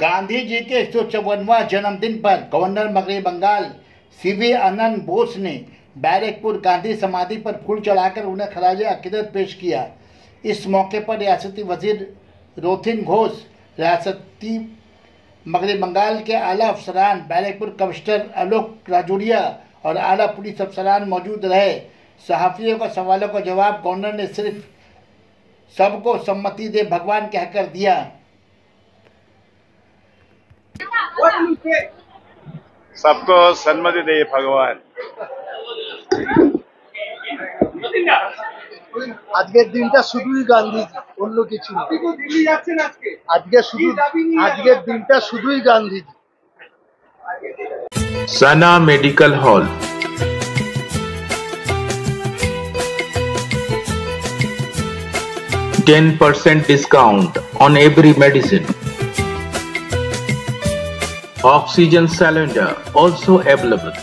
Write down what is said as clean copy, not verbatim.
गांधी जी के 154वां जन्मदिन पर गवर्नर मगरबी बंगाल सीवी आनंद बोस ने बैरकपुर गांधी समाधि पर फूल चढ़ाकर उन्हें खराज अकीदत पेश किया। इस मौके पर रियासती वजीर रोथिन घोष, रियासती मगरबी बंगाल के आला अफसरान, बैरकपुर कमिश्नर आलोक राजौरिया और आला पुलिस अफसरान मौजूद रहे। सहाफियों का सवालों का जवाब गवर्नर ने सिर्फ सबको सम्मति दे भगवान कहकर दिया। सबको सम्मति दे भगवान। আজকের দিনটা শুধুই গান্ধীজি, অন্য কিছু না। দিল্লি যাচ্ছেন আজকে? আজকের দিনটা শুধুই Gandhiji. Sana Medical Hall, 10% discount on every medicine. Oxygen cylinder also available.